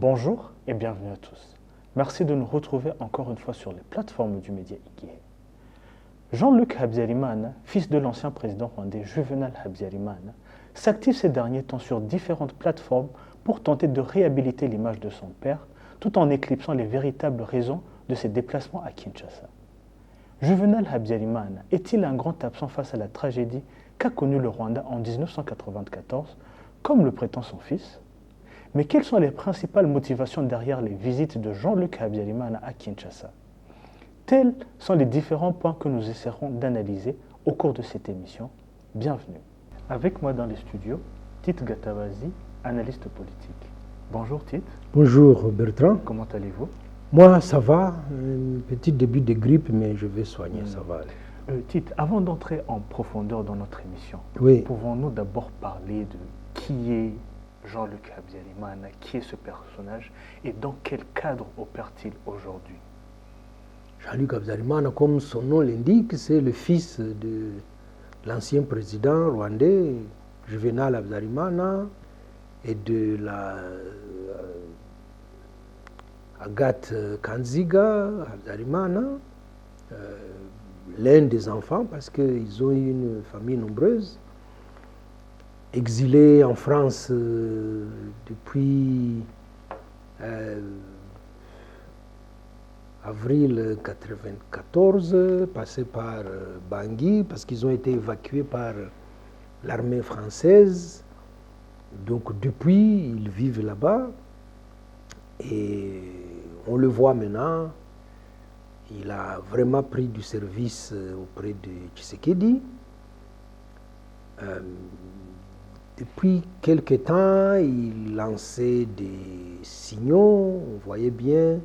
Bonjour et bienvenue à tous. Merci de nous retrouver encore une fois sur les plateformes du média Ikié. Jean-Luc Habyarimana, fils de l'ancien président rwandais Juvenal Habyarimana, s'active ces derniers temps sur différentes plateformes pour tenter de réhabiliter l'image de son père, tout en éclipsant les véritables raisons de ses déplacements à Kinshasa. Juvenal Habyarimana est-il un grand absent face à la tragédie qu'a connue le Rwanda en 1994, comme le prétend son fils? Mais quelles sont les principales motivations derrière les visites de Jean-Luc Habyarimana à Kinshasa? Tels sont les différents points que nous essaierons d'analyser au cours de cette émission. Bienvenue. Avec moi dans les studios, Tite Gatabazi, analyste politique. Bonjour Tite. Bonjour Bertrand. Comment allez-vous? Moi ça va, un petit début de grippe mais je vais soigner, ça va aller. Tite, avant d'entrer en profondeur dans notre émission, Oui. pouvons-nous d'abord parler de qui est Jean-Luc Habyarimana, qui est ce personnage et dans quel cadre opère-t-il aujourd'hui? Jean-Luc Habyarimana, comme son nom l'indique, c'est le fils de l'ancien président rwandais, Juvenal Habyarimana, et de la Agathe Kanziga Habyarimana, l'un des enfants, parce qu'ils ont eu une famille nombreuse, exilé en France depuis avril 1994, passé par Bangui, parce qu'ils ont été évacués par l'armée française. Donc depuis, ils vivent là-bas. Et on le voit maintenant, il a vraiment pris du service auprès de Tshisekedi. Depuis quelque temps, il lançait des signaux, on voyait bien,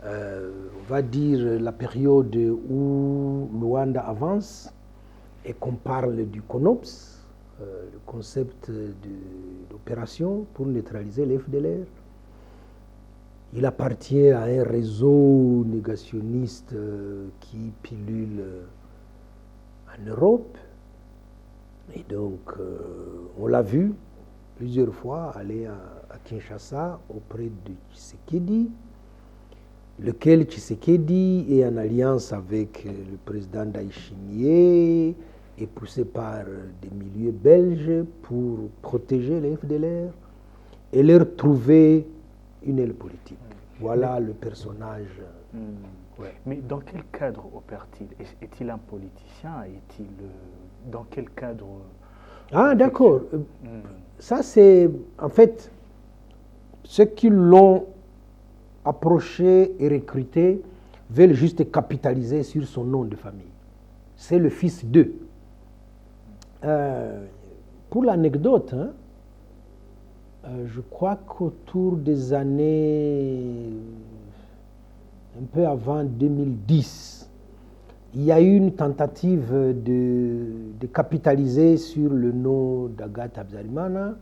on va dire la période où Luanda avance et qu'on parle du CONOPS, le concept d'opération pour neutraliser les FDLR. Il appartient à un réseau négationniste qui pilule en Europe. Et donc, on l'a vu plusieurs fois aller à Kinshasa auprès de Tshisekedi, lequel Tshisekedi est en alliance avec le président Ndayishimiye et poussé par des milieux belges pour protéger les FDLR et leur trouver une aile politique. Voilà le personnage. Ouais. Mais dans quel cadre opère-t-il? Est-il un politicien? Dans quel cadre? Ah, d'accord. Ça, c'est en fait ceux qui l'ont approché et recruté veulent juste capitaliser sur son nom de famille. C'est le fils d'eux. Pour l'anecdote, je crois qu'autour des années un peu avant 2010, il y a eu une tentative de capitaliser sur le nom d'Agathe Habyarimana.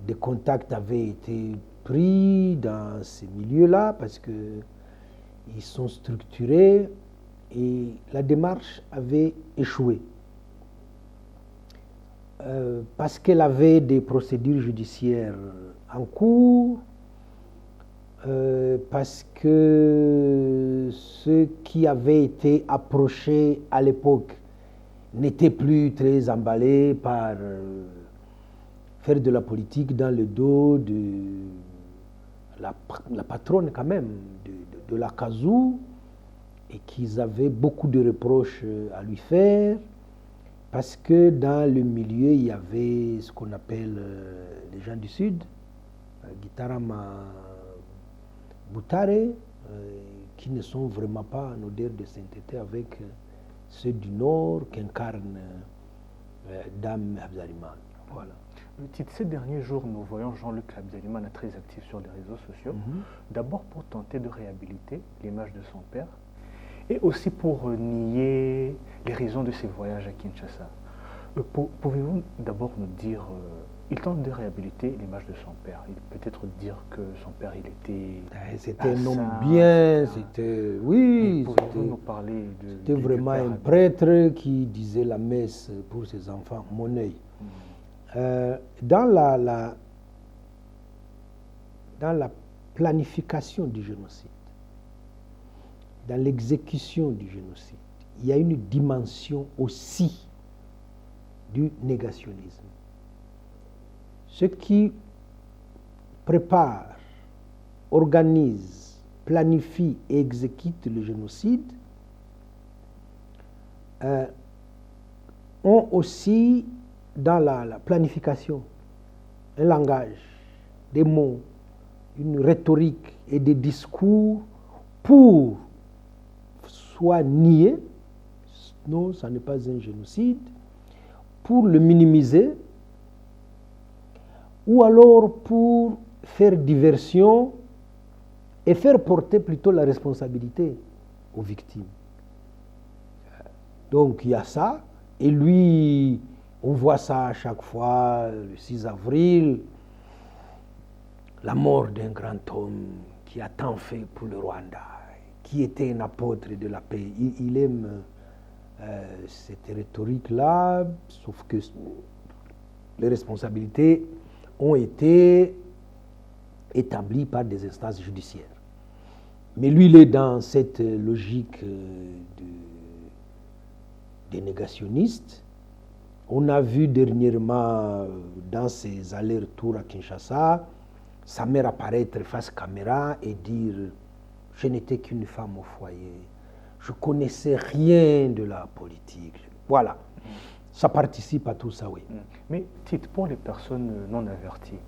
Des contacts avaient été pris dans ces milieux-là parce qu'ils sont structurés et la démarche avait échoué. Parce qu'elle avait des procédures judiciaires en cours, parce que ceux qui avaient été approchés à l'époque n'étaient plus très emballés par faire de la politique dans le dos de la patronne quand même de la Kazoo, et qu'ils avaient beaucoup de reproches à lui faire. Parce que dans le milieu, il y avait ce qu'on appelle les gens du Sud, Gitarama Boutare, qui ne sont vraiment pas en odeur de sainteté avec ceux du Nord qu'incarne Dame Habyarimana. Voilà. Ces derniers jours, nous voyons Jean-Luc Habyarimana très actif sur les réseaux sociaux, d'abord pour tenter de réhabiliter l'image de son père, et aussi pour nier les raisons de ses voyages à Kinshasa. Pouvez-vous d'abord nous dire, il tente de réhabiliter l'image de son père, peut-être dire que son père, il était... C'était un homme bien, c'était... Oui, pouvez-vous nous parler de... C'était vraiment un prêtre qui disait la messe pour ses enfants, dans dans la planification du génocide, dans l'exécution du génocide, il y a une dimension aussi du négationnisme. Ceux qui préparent, organisent, planifient et exécutent le génocide ont aussi dans la planification un langage, des mots, une rhétorique et des discours pour soit nier, non, ça n'est pas un génocide, pour le minimiser, ou alors pour faire diversion et faire porter plutôt la responsabilité aux victimes. Donc il y a ça, et lui, on voit ça à chaque fois, le 6 avril, la mort d'un grand homme qui a tant fait pour le Rwanda, qui était un apôtre de la paix. Il aime cette rhétorique-là, sauf que les responsabilités ont été établies par des instances judiciaires. Mais lui, il est dans cette logique des négationnistes. On a vu dernièrement, dans ses allers-retours à Kinshasa, sa mère apparaître face caméra et dire « Je n'étais qu'une femme au foyer, je ne connaissais rien de la politique. » Voilà, ça participe à tout ça, oui. Mais Tite, pour les personnes non averties,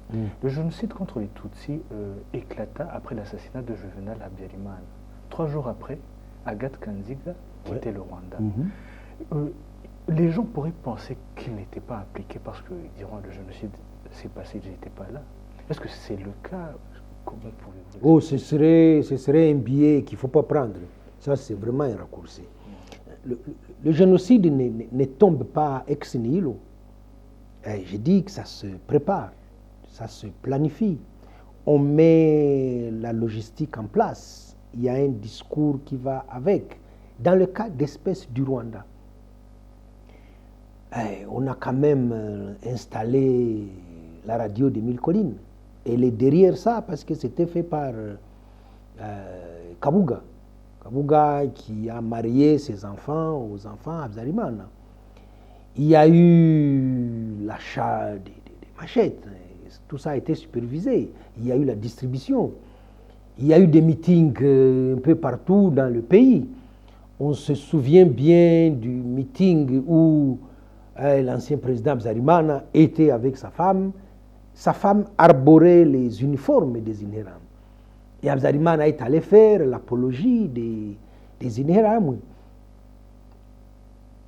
le génocide contre les Tutsis éclata après l'assassinat de Juvenal Habyarimana. 3 jours après, Agathe Kanziga quittait le Rwanda. Les gens pourraient penser qu'il n'était pas impliqué parce qu'ils diront le génocide s'est passé, ils n'étaient pas là. Est-ce que c'est le cas? Comment pouvez-vous ce serait un biais qu'il ne faut pas prendre. Ça, c'est vraiment un raccourci. Le génocide ne tombe pas ex nihilo. Je dis que ça se prépare, ça se planifie. On met la logistique en place. Il y a un discours qui va avec. Dans le cas d'espèces du Rwanda, on a quand même installé la radio des 1000 collines. Elle est derrière ça parce que c'était fait par Kabuga. Kabuga qui a marié ses enfants aux enfants Habyarimana. Il y a eu l'achat des machettes. Tout ça a été supervisé. Il y a eu la distribution. Il y a eu des meetings un peu partout dans le pays. On se souvient bien du meeting où l'ancien président Habyarimana était avec sa femme. Sa femme arborait les uniformes des Interahamwe. Et Habyarimana est allé faire l'apologie des Interahamwe.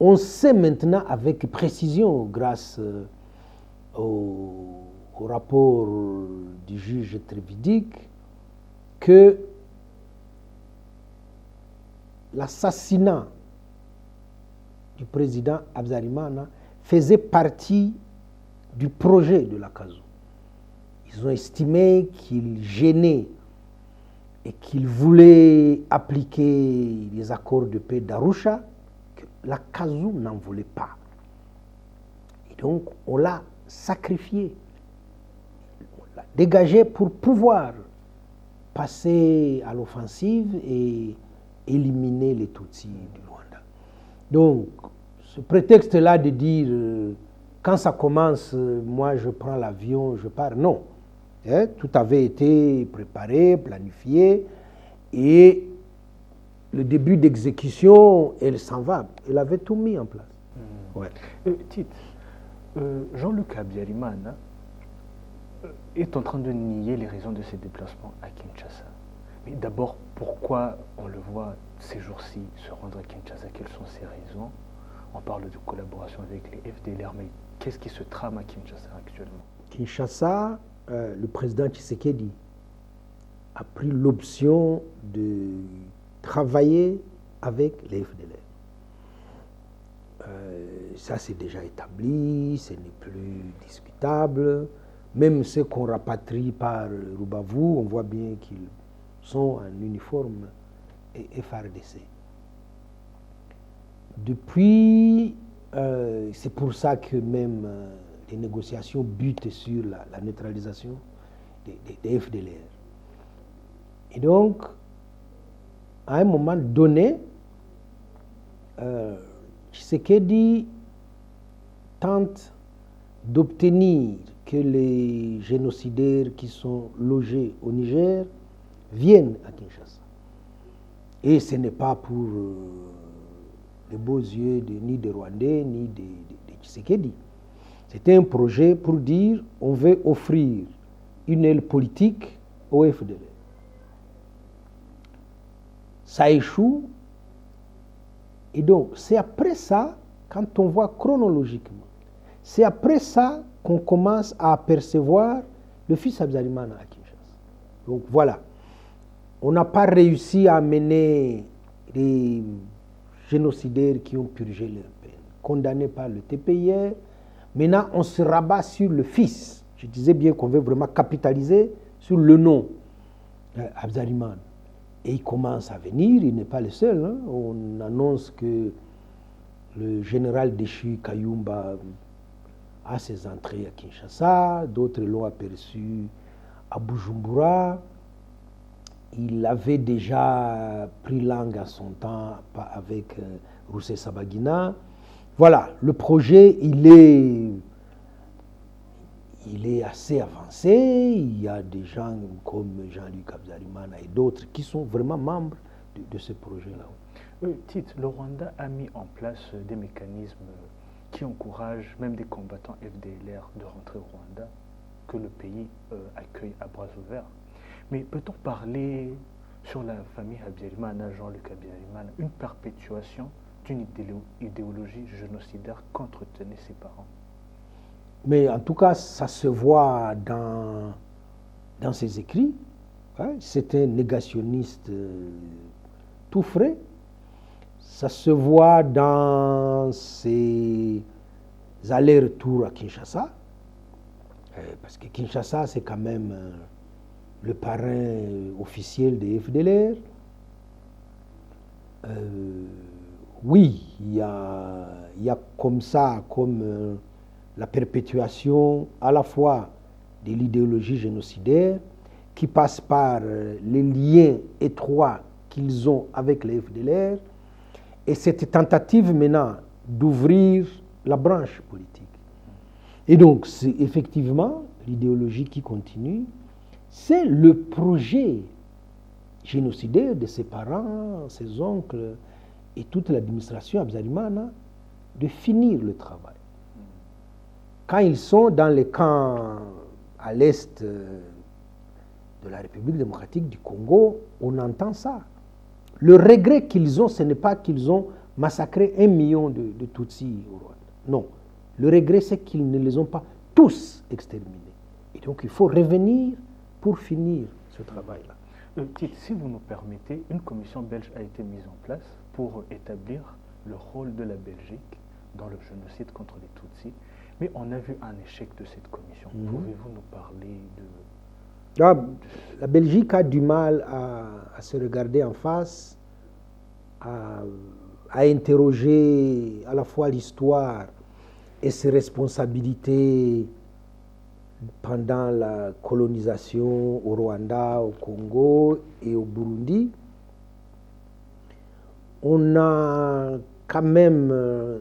On sait maintenant avec précision, grâce au rapport du juge Trévidic, que l'assassinat du président Habyarimana faisait partie du projet de la CASU. Ils ont estimé qu'il gênait et qu'il voulait appliquer les accords de paix d'Arusha, que la CASU n'en voulait pas. Et donc, on l'a sacrifié, on l'a dégagé pour pouvoir passer à l'offensive et éliminer les Tutsis du Rwanda. Donc, ce prétexte-là de dire quand ça commence, moi je prends l'avion, je pars, non. Tout avait été préparé, planifié, et le début d'exécution, elle s'en va. Elle avait tout mis en place. Ouais. Tite, Jean-Luc Habyarimana est en train de nier les raisons de ses déplacements à Kinshasa. Mais d'abord, pourquoi on le voit ces jours-ci se rendre à Kinshasa? Quelles sont ses raisons? On parle de collaboration avec les FDLR, mais qu'est-ce qui se trame à Kinshasa actuellement? Kinshasa, le président Tshisekedi a pris l'option de travailler avec les FDLR. Ça, c'est déjà établi, ce n'est plus discutable. Même ceux qu'on rapatrie par Rubavu, on voit bien qu'ils sont en uniforme FARDC. Depuis, c'est pour ça que même les négociations butent sur la neutralisation des FDLR. Et donc, à un moment donné, Tshisekedi tente d'obtenir que les génocidaires qui sont logés au Niger viennent à Kinshasa. Et ce n'est pas pour les beaux yeux ni des Rwandais ni de Tshisekedi. C'était un projet pour dire on veut offrir une aile politique au FDL. Ça échoue. Et donc, c'est après ça, quand on voit chronologiquement, c'est après ça qu'on commence à apercevoir le fils Habyarimana à Kinshasa. Donc voilà. On n'a pas réussi à amener les génocidaires qui ont purgé leur peine, condamnés par le TPIR. Maintenant, on se rabat sur le fils. Je disais bien qu'on veut vraiment capitaliser sur le nom, Habyarimana. Et il commence à venir, il n'est pas le seul. Hein. On annonce que le général déchu Kayumba a ses entrées à Kinshasa, d'autres l'ont aperçu à Bujumbura. Il avait déjà pris langue à son temps avec Rusesabagina. Voilà, le projet, il est assez avancé. Il y a des gens comme Jean-Luc Habyarimana et d'autres qui sont vraiment membres de ce projet-là. Tite, le Rwanda a mis en place des mécanismes qui encouragent même des combattants FDLR de rentrer au Rwanda, que le pays accueille à bras ouverts. Mais peut-on parler sur la famille Habyarimana, Jean-Luc Habyarimana, une perpétuation d'une idéologie génocidaire qu'entretenaient ses parents? Mais en tout cas, ça se voit dans ses écrits. Hein. C'est un négationniste tout frais. Ça se voit dans ses allers-retours à Kinshasa. Parce que Kinshasa, c'est quand même le parrain officiel des FDLR. Oui, il y a comme ça, comme la perpétuation à la fois de l'idéologie génocidaire qui passe par les liens étroits qu'ils ont avec les FDLR et cette tentative maintenant d'ouvrir la branche politique. Et donc, c'est effectivement l'idéologie qui continue, c'est le projet génocidaire de ses parents, ses oncles et toute l'administration Habyarimana de finir le travail. Quand ils sont dans les camps à l'est de la République démocratique du Congo, on entend ça. Le regret qu'ils ont, ce n'est pas qu'ils ont massacré 1 million de Tutsis au Rwanda. Non. Le regret, c'est qu'ils ne les ont pas tous exterminés. Et donc, il faut revenir pour finir ce travail-là. Tite, si vous nous permettez, une commission belge a été mise en place pour établir le rôle de la Belgique dans le génocide contre les Tutsis. Mais on a vu un échec de cette commission. Pouvez-vous nous parler La Belgique a du mal à se regarder en face, à interroger à la fois l'histoire et ses responsabilités pendant la colonisation au Rwanda, au Congo et au Burundi. On a quand même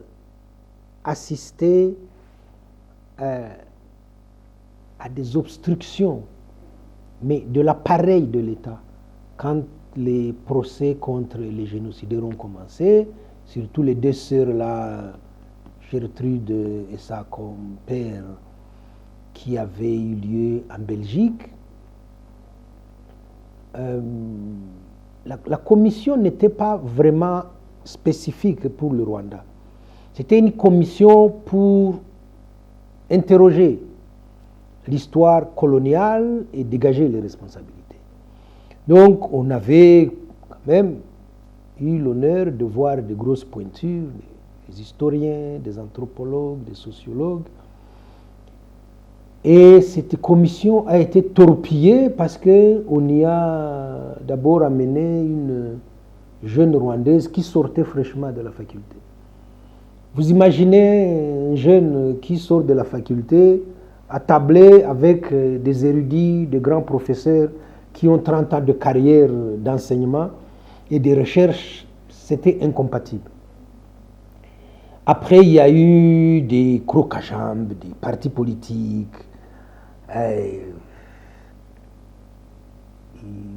assisté à des obstructions, mais de l'appareil de l'État. Quand les procès contre les génocidaires ont commencé, surtout les 2 sœurs-là, Gertrude et sa compère, qui avaient eu lieu en Belgique, la commission n'était pas vraiment spécifique pour le Rwanda. C'était une commission pour interroger l'histoire coloniale et dégager les responsabilités. Donc, on avait quand même eu l'honneur de voir de grosses pointures, des historiens, des anthropologues, des sociologues. Et cette commission a été torpillée parce qu'on y a d'abord amené une jeune Rwandaise qui sortait fraîchement de la faculté. Vous imaginez un jeune qui sort de la faculté, attablé avec des érudits, des grands professeurs qui ont 30 ans de carrière d'enseignement et de recherche, c'était incompatible. Après, il y a eu des crocs à jambes, des partis politiques,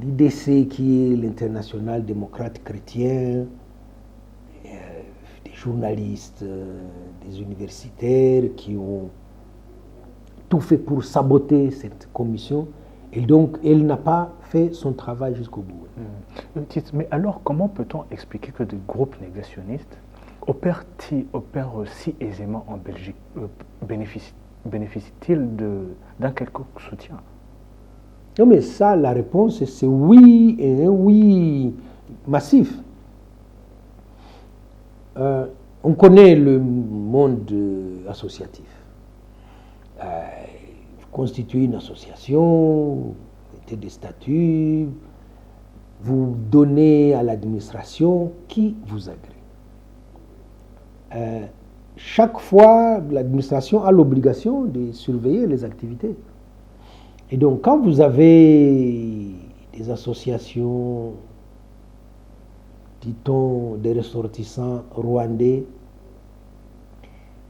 l'IDC qui est l'International démocrate chrétien, des journalistes, des universitaires qui ont tout fait pour saboter cette commission. Et donc, elle n'a pas fait son travail jusqu'au bout. Mais alors, comment peut-on expliquer que des groupes négationnistes opèrent si aisément en Belgique? Bénéficient-ils d'un quelconque soutien? Non, mais ça, la réponse, c'est oui, et un oui massif. On connaît le monde associatif. Constituer une association, vous mettez des statuts, vous donnez à l'administration qui vous agrée. Chaque fois, l'administration a l'obligation de surveiller les activités. Et donc, quand vous avez des associations, dit-on, des ressortissants rwandais,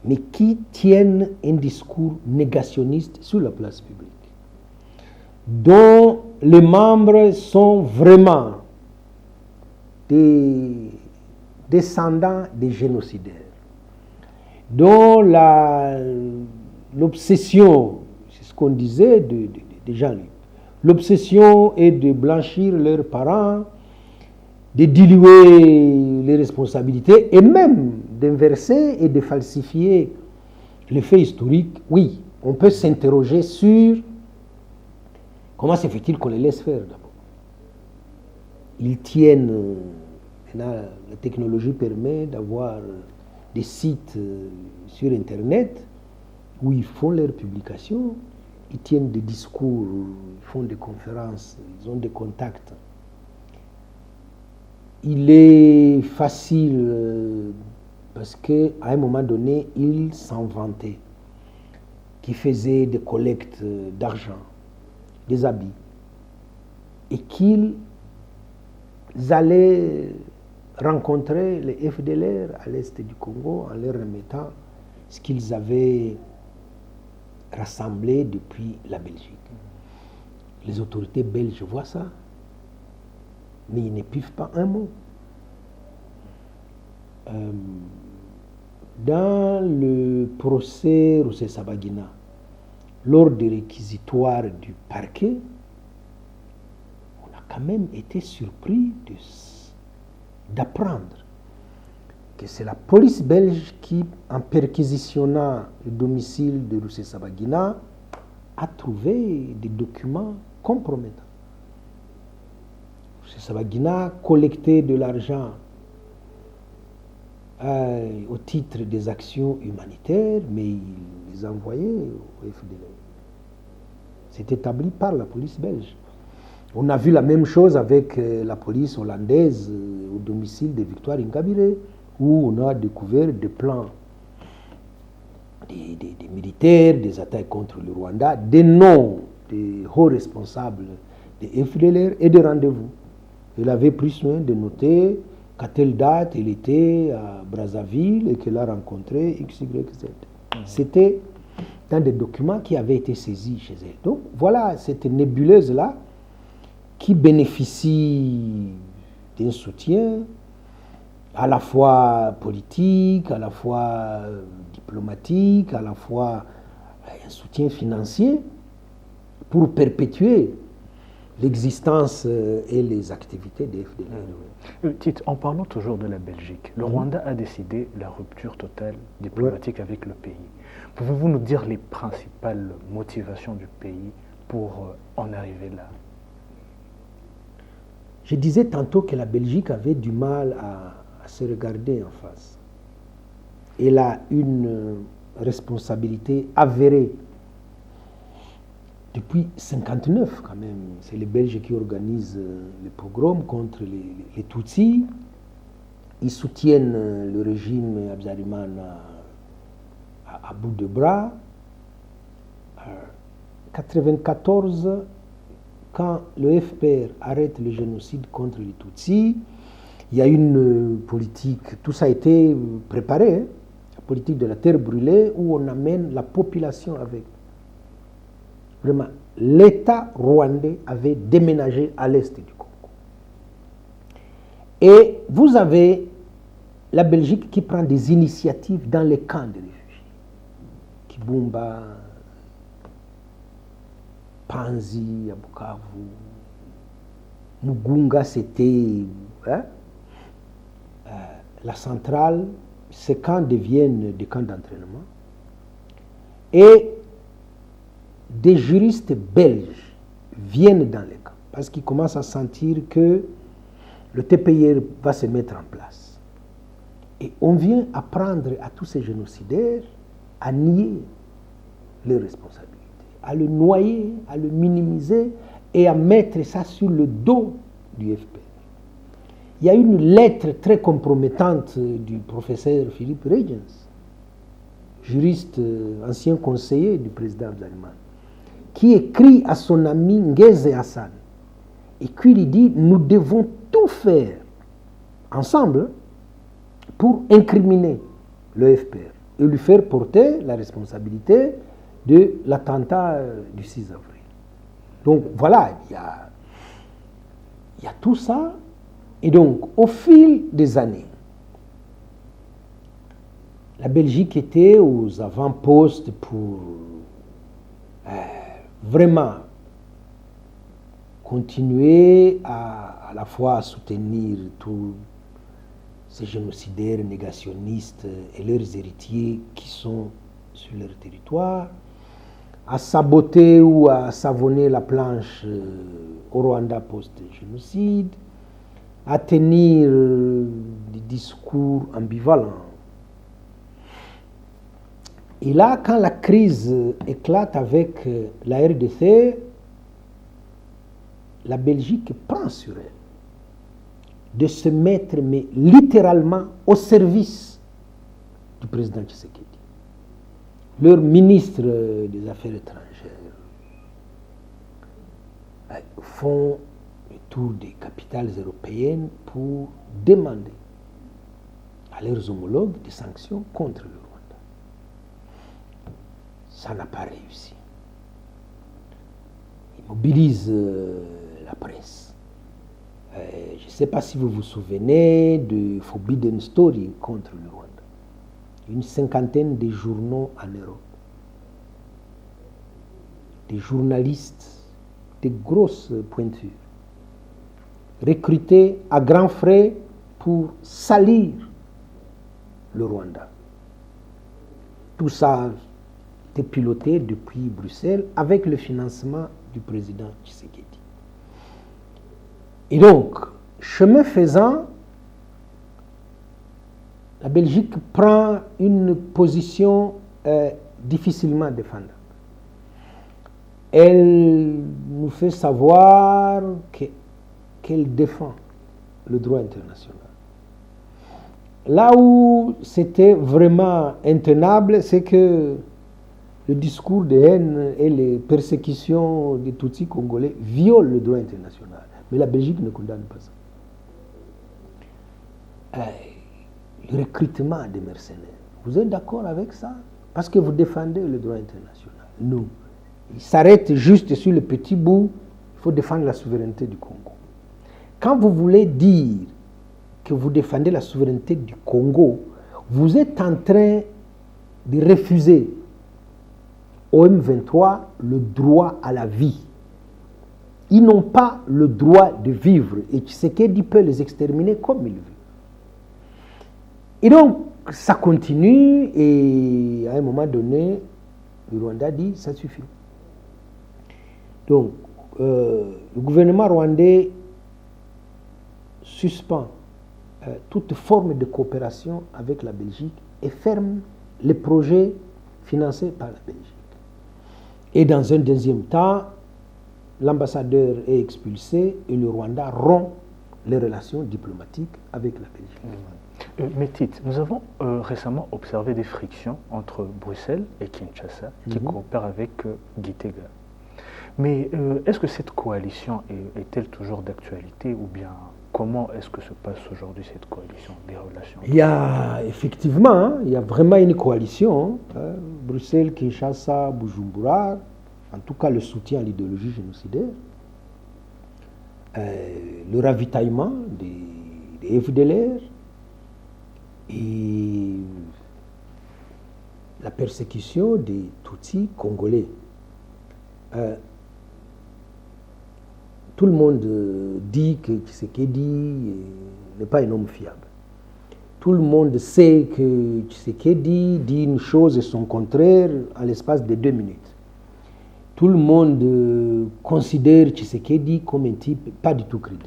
mais qui tiennent un discours négationniste sur la place publique, dont les membres sont vraiment des descendants des génocidaires, dont l'obsession, c'est ce qu'on disait de Jean-Luc, l'obsession est de blanchir leurs parents, de diluer les responsabilités et même d'inverser et de falsifier les faits historiques. Oui, on peut s'interroger sur comment se fait-il qu'on les laisse faire d'abord. Ils tiennent, la technologie permet d'avoir des sites sur Internet où ils font leurs publications, ils tiennent des discours, ils font des conférences, ils ont des contacts. Il est facile parce qu'à un moment donné, ils s'en vantaient, qu'ils faisaient des collectes d'argent, des habits, et qu'ils allaient rencontrer les FDLR à l'est du Congo en leur remettant ce qu'ils avaient rassemblé depuis la Belgique. Les autorités belges voient ça, mais ils ne pivent pas un mot. Dans le procès Rusesabagina, lors des réquisitoires du parquet, on a quand même été surpris d'apprendre que c'est la police belge qui, en perquisitionnant le domicile de Rusesabagina, a trouvé des documents compromettants. Rusesabagina collectait de l'argent au titre des actions humanitaires, mais il les envoyait au FDL. C'est établi par la police belge. On a vu la même chose avec la police hollandaise au domicile de Victoire Ingabire, où on a découvert des plans des militaires, des attaques contre le Rwanda, des noms des hauts responsables des FDLR et des rendez-vous. Il avait pris soin de noter qu'à telle date, il était à Brazzaville et qu'il a rencontré X, Y, Z. C'était dans des documents qui avaient été saisis chez elle. Donc voilà cette nébuleuse-là qui bénéficie d'un soutien à la fois politique, à la fois diplomatique, à la fois un soutien financier pour perpétuer l'existence et les activités des FDLR. Tite, en parlant toujours de la Belgique, le Rwanda a décidé la rupture totale diplomatique avec le pays. Pouvez-vous nous dire les principales motivations du pays pour en arriver là? Je disais tantôt que la Belgique avait du mal à se regarder en face. Elle a une responsabilité avérée. Depuis 1959, quand même, c'est les Belges qui organisent les pogroms contre les Tutsis. Ils soutiennent le régime Habyarimana à bout de bras. 1994, quand le FPR arrête le génocide contre les Tutsis, il y a une politique, tout ça a été préparé, hein, la politique de la terre brûlée, où on amène la population avec. Vraiment, l'État rwandais avait déménagé à l'est du Congo. Et vous avez la Belgique qui prend des initiatives dans les camps de réfugiés. Kibumba, Panzi, à Bukavu, Mugunga, c'était hein, la centrale. Ces camps deviennent des camps d'entraînement. Et des juristes belges viennent dans les camps parce qu'ils commencent à sentir que le TPIR va se mettre en place. Et on vient apprendre à tous ces génocidaires à nier leurs responsabilités, à le noyer, à le minimiser et à mettre ça sur le dos du FPR. Il y a une lettre très compromettante du professeur Philippe Regens, juriste, ancien conseiller du président Habyarimana, qui écrit à son ami Ngeze Hassan et qui lui dit: nous devons tout faire ensemble pour incriminer le FPR et lui faire porter la responsabilité de l'attentat du 6 avril. Donc voilà, il y a tout ça. Et donc, au fil des années, la Belgique était aux avant-postes pour vraiment continuer à la fois soutenir tous ces génocidaires négationnistes et leurs héritiers qui sont sur leur territoire, à saboter ou à savonner la planche au Rwanda post-génocide, à tenir des discours ambivalents. Et là, quand la crise éclate avec la RDC, la Belgique prend sur elle de se mettre, mais littéralement, au service du président Tshisekedi. Leurs ministres des Affaires étrangères font le tour des capitales européennes pour demander à leurs homologues des sanctions contre le Rwanda. Ça n'a pas réussi. Ils mobilisent la presse. Je ne sais pas si vous vous souvenez de Forbidden Story contre le Rwanda. Une cinquantaine de journaux en Europe. Des journalistes de grosses pointures, recrutés à grands frais pour salir le Rwanda. Tout ça était piloté depuis Bruxelles avec le financement du président Tshisekedi. Et donc, chemin faisant, la Belgique prend une position difficilement défendable. Elle nous fait savoir qu'elle défend le droit international. Là où c'était vraiment intenable, c'est que le discours de haine et les persécutions des Tutsis congolais violent le droit international. Mais la Belgique ne condamne pas ça. Le recrutement des mercenaires. Vous êtes d'accord avec ça? Parce que vous défendez le droit international. Non. Il s'arrête juste sur le petit bout. Il faut défendre la souveraineté du Congo. Quand vous voulez dire que vous défendez la souveraineté du Congo, vous êtes en train de refuser au M23 le droit à la vie. Ils n'ont pas le droit de vivre et Tshisekedi peut les exterminer comme il veut. Et donc, ça continue et à un moment donné, le Rwanda dit ça suffit. Donc, le gouvernement rwandais suspend toute forme de coopération avec la Belgique et ferme les projets financés par la Belgique. Et dans un deuxième temps, l'ambassadeur est expulsé et le Rwanda rompt les relations diplomatiques avec la Belgique. Métit, nous avons récemment observé des frictions entre Bruxelles et Kinshasa qui coopèrent avec Gitega. Mais est-ce que cette coalition est-elle toujours d'actualité ou bien comment est-ce que se passe aujourd'hui cette coalition des relations? Il y a effectivement, hein, il y a vraiment une coalition, hein, Bruxelles, Kinshasa, Bujumbura, en tout cas le soutien à l'idéologie génocidaire, le ravitaillement des FDLR et la persécution des Tutsis congolais. Tout le monde dit que Tshisekedi n'est pas un homme fiable. Tout le monde sait que Tshisekedi dit une chose et son contraire en l'espace de 2 minutes. Tout le monde considère Tshisekedi comme un type pas du tout crédible.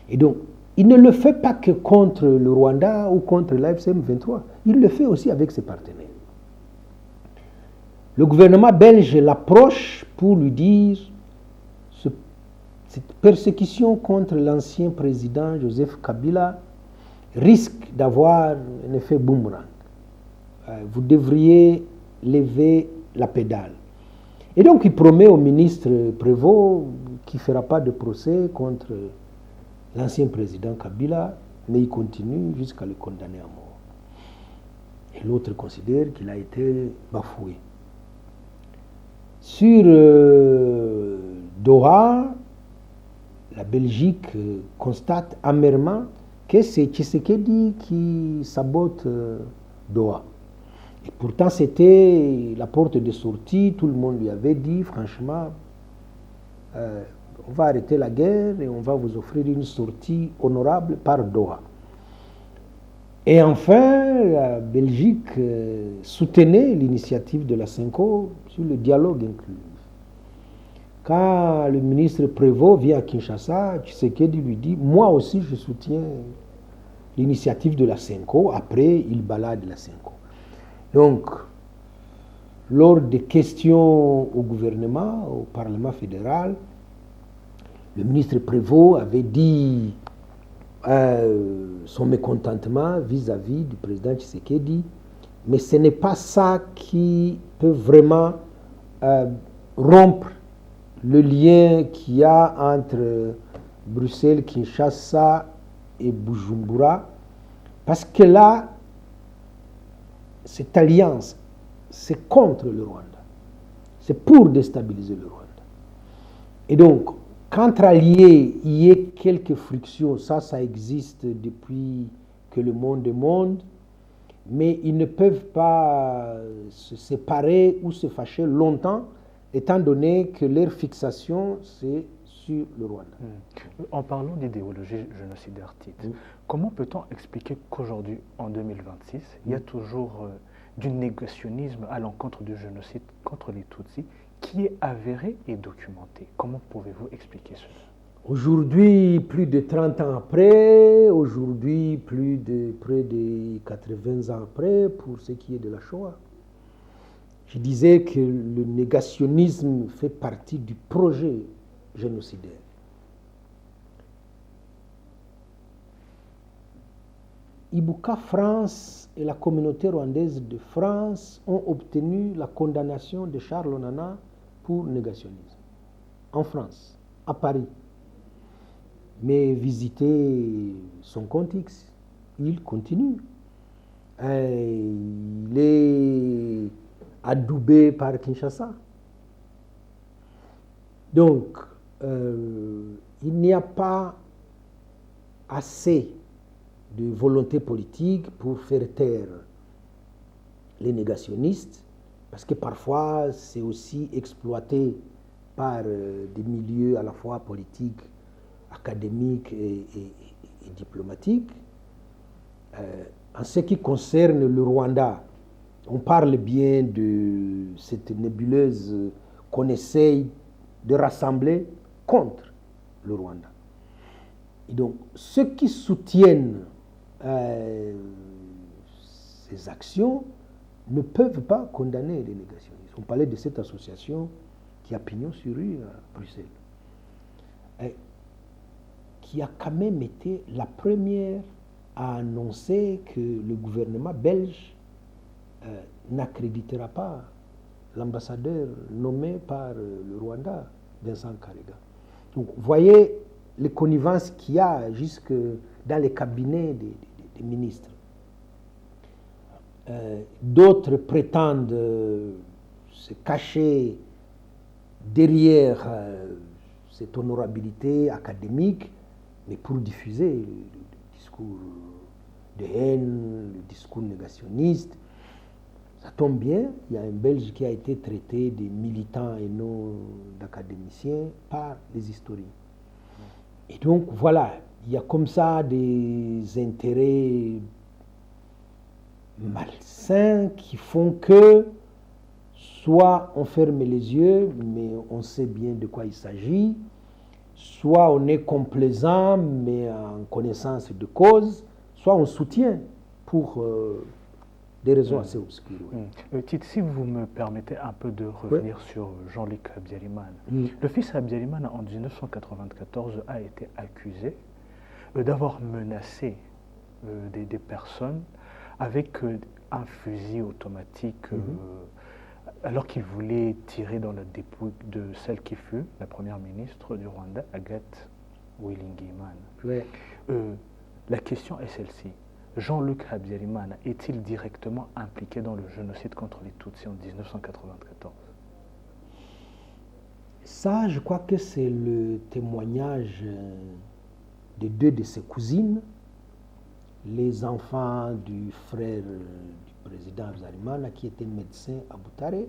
Et donc, il ne le fait pas que contre le Rwanda ou contre l'AFCM 23, il le fait aussi avec ses partenaires. Le gouvernement belge l'approche pour lui dire cette persécution contre l'ancien président Joseph Kabila risque d'avoir un effet boomerang. Vous devriez lever la pédale. Et donc il promet au ministre Prévost qu'il ne fera pas de procès contre l'ancien président Kabila, mais il continue jusqu'à le condamner à mort. Et l'autre considère qu'il a été bafoué. Sur Doha, la Belgique constate amèrement que c'est Tshisekedi qui sabote Doha. Et pourtant, c'était la porte de sortie. Tout le monde lui avait dit, franchement, on va arrêter la guerre et on va vous offrir une sortie honorable par Doha. Et enfin, la Belgique soutenait l'initiative de la CENCO sur le dialogue inclusif. Quand le ministre Prévost vient à Kinshasa, Tshisekedi lui dit « Moi aussi, je soutiens l'initiative de la CENCO ». Après, il balade la CENCO. Donc, lors des questions au gouvernement, au Parlement fédéral, le ministre Prévost avait dit son mécontentement vis-à-vis du président Tshisekedi, mais ce n'est pas ça qui peut vraiment rompre le lien qu'il y a entre Bruxelles, Kinshasa et Bujumbura, parce que là, cette alliance, c'est contre le Rwanda. C'est pour déstabiliser le Rwanda. Et donc, qu'entre alliés, il y ait quelques frictions, ça existe depuis que le monde est monde, mais ils ne peuvent pas se séparer ou se fâcher longtemps, étant donné que leur fixation, c'est sur le Rwanda. En parlant d'idéologie génocidaire, comment peut-on expliquer qu'aujourd'hui, en 2026, il y a toujours du négationnisme à l'encontre du génocide contre les Tutsis qui est avéré et documenté? Comment pouvez-vous expliquer cela? Aujourd'hui, plus de 30 ans après, aujourd'hui, près de 80 ans après, pour ce qui est de la Shoah, je disais que le négationnisme fait partie du projet génocidaire. Ibuka France et la communauté rwandaise de France ont obtenu la condamnation de Charles Onana pour négationnisme. En France, à Paris. Mais visitez son compte X, il continue. Il est adoubé par Kinshasa. Donc, il n'y a pas assez de volonté politique pour faire taire les négationnistes, parce que parfois c'est aussi exploité par des milieux à la fois politiques, académiques et diplomatiques. En ce qui concerne le Rwanda, on parle bien de cette nébuleuse qu'on essaye de rassembler contre le Rwanda. Et donc, ceux qui soutiennent ces actions ne peuvent pas condamner les négationnistes. On parlait de cette association qui a pignon sur rue à Bruxelles, qui a quand même été la première à annoncer que le gouvernement belge n'accréditera pas l'ambassadeur nommé par le Rwanda, Vincent Karega. Donc, vous voyez les connivences qu'il y a jusque dans les cabinets des ministres. D'autres prétendent se cacher derrière cette honorabilité académique, mais pour diffuser le discours de haine, le discours négationniste. Ça tombe bien, il y a un Belge qui a été traité de militant et non d'académicien par les historiens. Et donc, voilà, il y a comme ça des intérêts malsains qui font que soit on ferme les yeux, mais on sait bien de quoi il s'agit, soit on est complaisant, mais en connaissance de cause, soit on soutient pour des raisons assez obscures. Tite, si vous me permettez un peu de revenir sur Jean-Luc Habyarimana. Le fils Habyarimana, en 1994, a été accusé d'avoir menacé des personnes avec un fusil automatique alors qu'il voulait tirer dans la dépouille de celle qui fut la première ministre du Rwanda, Agathe Uwilingiyimana. La question est celle-ci. Jean-Luc Habyarimana est-il directement impliqué dans le génocide contre les Tutsis en 1994? Ça, je crois que c'est le témoignage de deux de ses cousines, les enfants du frère du président Habyarimana, qui était médecin à Butare,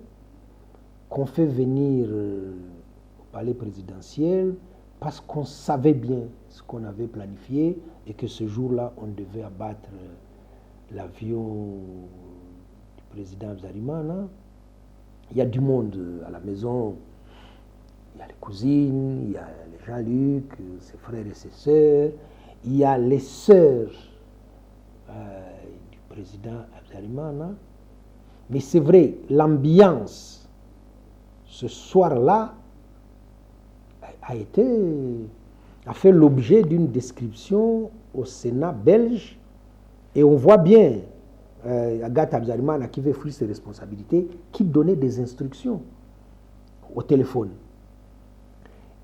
qu'on fait venir au palais présidentiel parce qu'on savait bien ce qu'on avait planifié et que ce jour-là, on devait abattre l'avion du président Habyarimana. Il y a du monde à la maison. Il y a les cousines, il y a les Jean-Luc, ses frères et ses sœurs. Il y a les sœurs du président Habyarimana. Mais c'est vrai, l'ambiance ce soir-là a fait l'objet d'une description au Sénat belge, et on voit bien Agathe Habyarimana, qui veut fuir ses responsabilités, qui donnait des instructions au téléphone.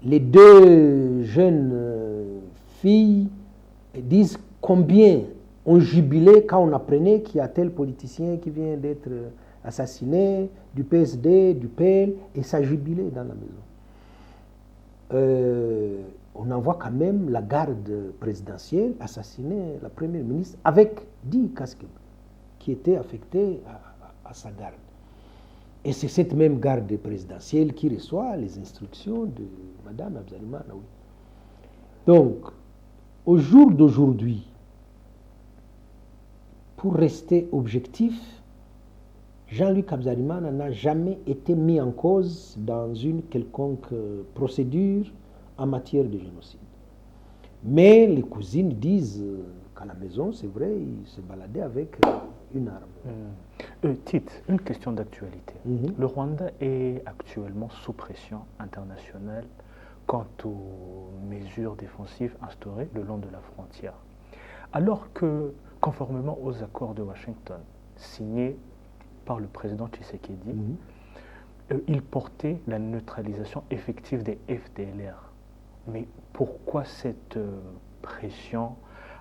Les deux jeunes filles disent combien on jubilait quand on apprenait qu'il y a tel politicien qui vient d'être assassiné, du PSD, du PL, et ça jubilait dans la maison. On envoie quand même la garde présidentielle assassiner la première ministre avec 10 casques qui étaient affectés à sa garde. Et c'est cette même garde présidentielle qui reçoit les instructions de Mme Habyarimana. Oui. Donc, au jour d'aujourd'hui, pour rester objectif, Jean-Luc Habyarimana n'a jamais été mis en cause dans une quelconque procédure en matière de génocide. Mais les cousines disent qu'à la maison, c'est vrai, il se baladait avec une arme. Tite, une question d'actualité. Le Rwanda est actuellement sous pression internationale quant aux mesures défensives instaurées le long de la frontière. Alors que, conformément aux accords de Washington, signés par le président Tshisekedi, il portait la neutralisation effective des FDLR. Mais pourquoi cette pression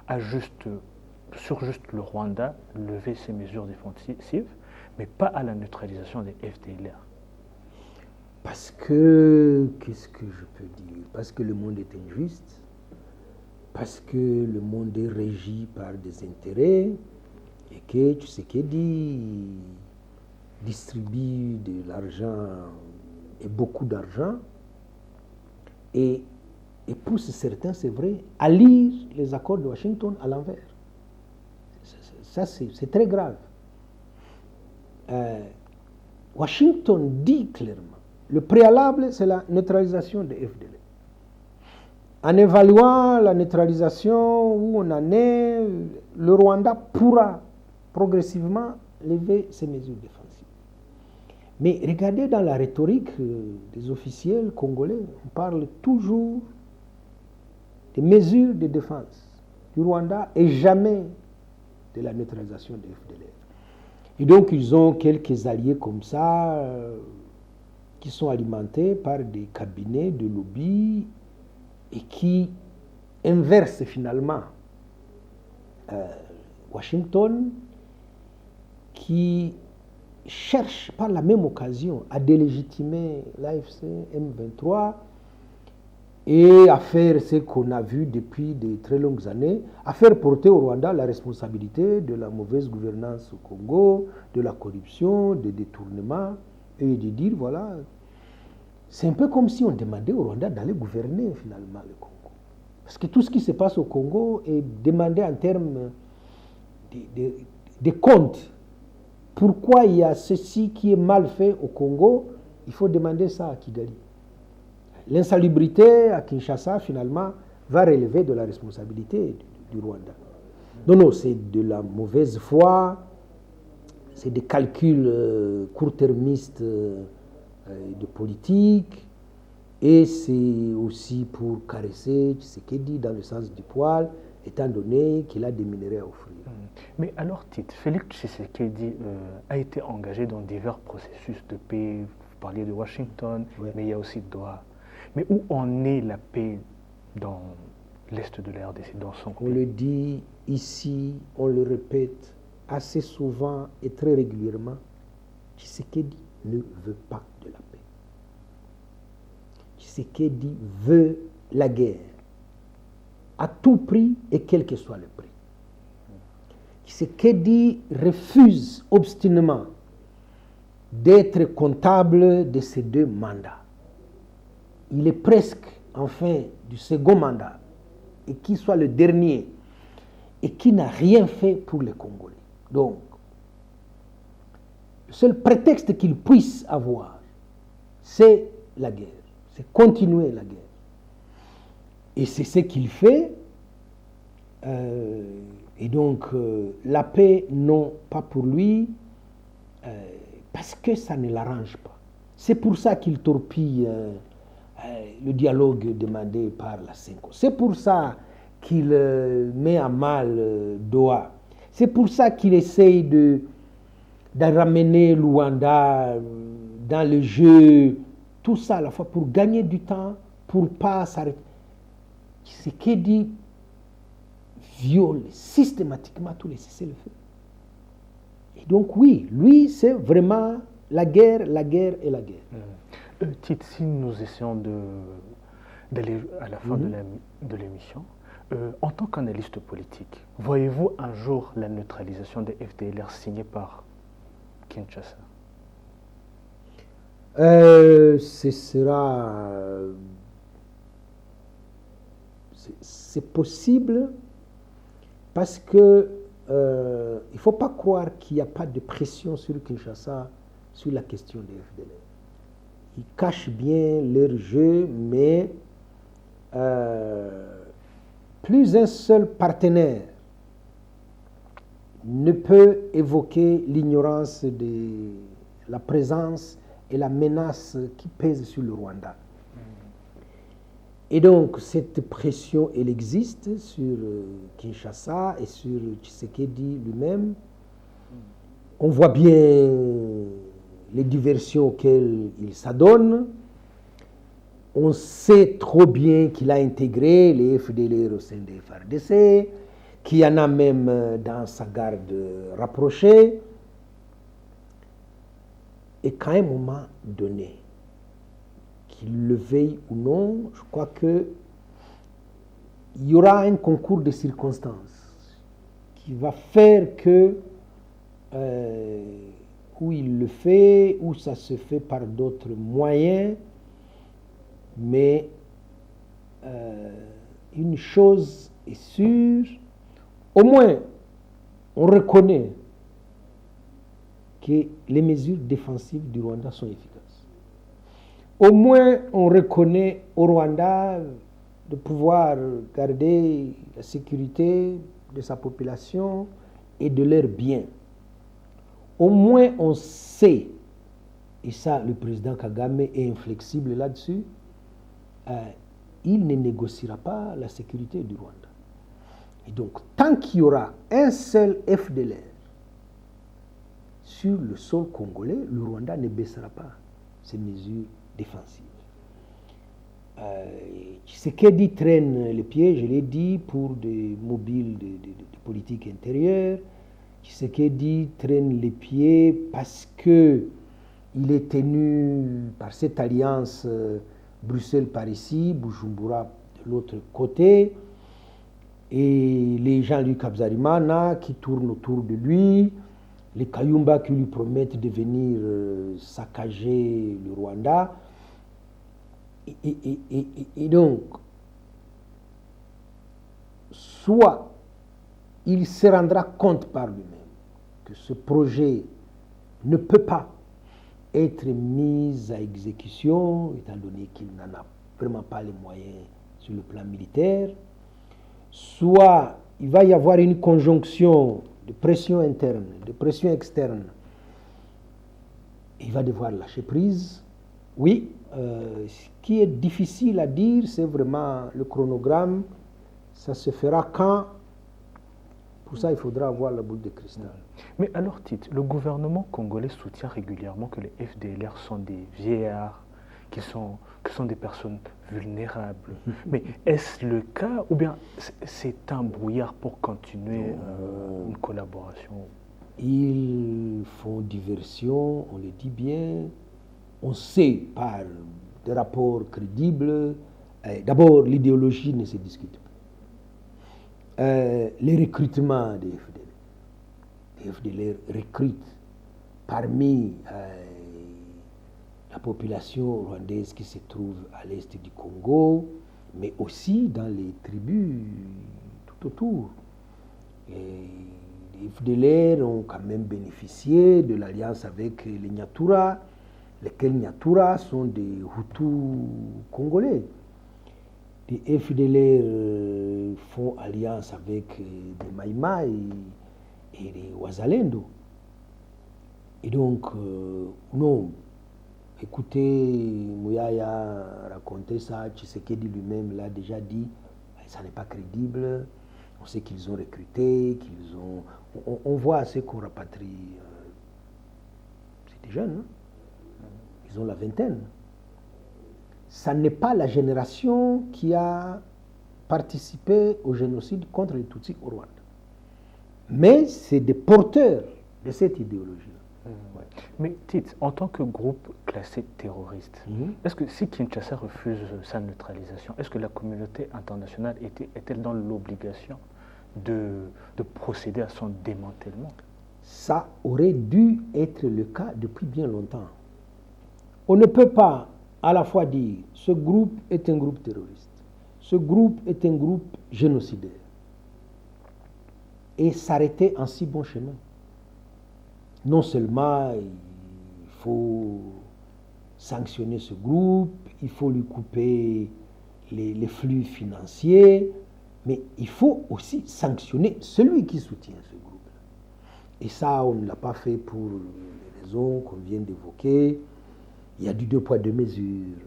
a sur le Rwanda levé ces mesures défensives, mais pas à la neutralisation des FDLR? Parce que, qu'est-ce que je peux dire? Parce que le monde est injuste, parce que le monde est régi par des intérêts, et que Tshisekedi distribue de l'argent, et beaucoup d'argent, et pousse certains, c'est vrai, à lire les accords de Washington à l'envers. Ça, c'est très grave. Washington dit clairement, le préalable, c'est la neutralisation des FDL. En évaluant la neutralisation, où on en est, le Rwanda pourra progressivement lever ces mesures défensives. Mais regardez dans la rhétorique des officiels congolais, on parle toujours des mesures de défense du Rwanda et jamais de la neutralisation des FDLR. Et donc, ils ont quelques alliés comme ça, qui sont alimentés par des cabinets de lobby et qui inversent finalement Washington, qui cherche par la même occasion à délégitimer l'AFC M23 et à faire ce qu'on a vu depuis de très longues années, à faire porter au Rwanda la responsabilité de la mauvaise gouvernance au Congo, de la corruption, des détournements, et de dire, voilà, c'est un peu comme si on demandait au Rwanda d'aller gouverner finalement le Congo. Parce que tout ce qui se passe au Congo est demandé en termes de comptes. Pourquoi il y a ceci qui est mal fait au Congo? Il faut demander ça à Kigali. L'insalubrité à Kinshasa, finalement, va relever de la responsabilité du Rwanda. Non, c'est de la mauvaise foi, c'est des calculs court-termistes de politique, et c'est aussi pour caresser Tshisekedi dans le sens du poil, étant donné qu'il a des minéraux à offrir. Mais alors, Tite, Félix Tshisekedi a été engagé dans divers processus de paix. Vous parliez de Washington, ouais, mais il y a aussi Doha. Mais où en est la paix dans l'Est de la RDC, dans son pays? On le dit ici, on le répète assez souvent et très régulièrement, Tshisekedi ne veut pas de la paix. Tshisekedi veut la guerre, à tout prix et quel que soit le prix. Tshisekedi refuse obstinément d'être comptable de ces deux mandats. Il est presque en fin du second mandat, et qu'il soit le dernier, et qui n'a rien fait pour les Congolais. Donc, le seul prétexte qu'il puisse avoir, c'est la guerre, c'est continuer la guerre. Et c'est ce qu'il fait. Et donc, la paix, non, pas pour lui, parce que ça ne l'arrange pas. C'est pour ça qu'il torpille le dialogue demandé par la CENCO. C'est pour ça qu'il met à mal Doha. C'est pour ça qu'il essaye de ramener Luanda dans le jeu, tout ça à la fois pour gagner du temps, pour ne pas s'arrêter. Tshisekedi viole systématiquement tous les cessez-le-feu. Et donc oui, lui, c'est vraiment la guerre et la guerre. Tite, si nous essayons d'aller à la fin de l'émission, en tant qu'analyste politique, voyez-vous un jour la neutralisation des FDLR signée par Kinshasa? Ce sera... c'est possible parce que il ne faut pas croire qu'il n'y a pas de pression sur Kinshasa sur la question des FDLR. Ils cachent bien leur jeu, mais plus un seul partenaire ne peut évoquer l'ignorance de la présence et la menace qui pèse sur le Rwanda. Et donc, cette pression, elle existe sur Kinshasa et sur Tshisekedi lui-même. On voit bien les diversions auxquelles il s'adonne. On sait trop bien qu'il a intégré les FDLR au sein des FARDC, qu'il y en a même dans sa garde rapprochée. Et qu'à un moment donné, qu'il le veuille ou non, je crois qu'il y aura un concours de circonstances qui va faire que, où il le fait, où ça se fait par d'autres moyens, mais une chose est sûre, au moins on reconnaît que les mesures défensives du Rwanda sont efficaces. Au moins, on reconnaît au Rwanda de pouvoir garder la sécurité de sa population et de leurs biens. Au moins, on sait, et ça, le président Kagame est inflexible là-dessus, il ne négociera pas la sécurité du Rwanda. Et donc, tant qu'il y aura un seul FDLR, sur le sol congolais, le Rwanda ne baissera pas ses mesures défensives. Tshisekedi traîne les pieds, je l'ai dit, pour des mobiles de politique intérieure. Tshisekedi traîne les pieds parce que il est tenu par cette alliance Bruxelles par ici, Bujumbura de l'autre côté, et les Jean-Luc Habyarimana qui tournent autour de lui, les Kayumba qui lui promettent de venir saccager le Rwanda. Et donc, soit il se rendra compte par lui-même que ce projet ne peut pas être mis à exécution, étant donné qu'il n'en a vraiment pas les moyens sur le plan militaire, soit il va y avoir une conjonction de pression interne, de pression externe, il va devoir lâcher prise. Oui, ce qui est difficile à dire, c'est vraiment le chronogramme. Ça se fera quand? Pour ça, il faudra avoir la boule de cristal. Mais alors, Tite, le gouvernement congolais soutient régulièrement que les FDLR sont des vieillards, que sont des personnes vulnérables. Mais est-ce le cas ou bien c'est un brouillard pour continuer une collaboration? Ils font diversion, on le dit bien. On sait par des rapports crédibles. D'abord, l'idéologie ne se discute pas. Les recrutements des FDLR. Les FDLR recrutent parmi la population rwandaise qui se trouve à l'est du Congo, mais aussi dans les tribus tout autour. Et les FDLR ont quand même bénéficié de l'alliance avec les Nyatura, lesquels Nyatura sont des Hutus congolais. Les FDLR font alliance avec des Maïma et des Wazalendo. Et donc, non, écoutez, Mouyaya raconter ça, Tshisekedi lui-même l'a déjà dit, ça n'est pas crédible. On sait qu'ils ont recruté, qu'ils ont... On voit ceux qu'on rapatrie. C'est des jeunes, hein? Ils ont la vingtaine. Ça n'est pas la génération qui a participé au génocide contre les Tutsis au Rwanda. Mais c'est des porteurs de cette idéologie-là. Ouais. Mais Tite, en tant que groupe classé terroriste, est-ce que si Kinshasa refuse sa neutralisation, est-ce que la communauté internationale est-elle dans l'obligation de procéder à son démantèlement? Ça aurait dû être le cas depuis bien longtemps. On ne peut pas à la fois dire ce groupe est un groupe terroriste, ce groupe est un groupe génocidaire, et s'arrêter en si bon chemin. Non seulement il faut sanctionner ce groupe, il faut lui couper les flux financiers, mais il faut aussi sanctionner celui qui soutient ce groupe. Et ça, on ne l'a pas fait pour les raisons qu'on vient d'évoquer. Il y a du deux poids, deux mesures.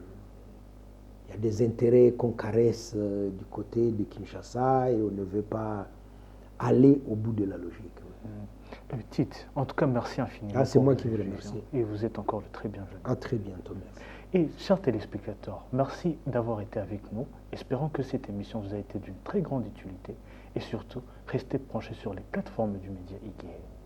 Il y a des intérêts qu'on caresse du côté de Kinshasa et on ne veut pas aller au bout de la logique. Tite, en tout cas, merci infiniment. Ah, c'est moi qui vous remercie. Et vous êtes encore le très bienvenu. À très bientôt, merci. Et chers téléspectateurs, merci d'avoir été avec nous. Espérons que cette émission vous a été d'une très grande utilité. Et surtout, restez branchés sur les plateformes du média IGE.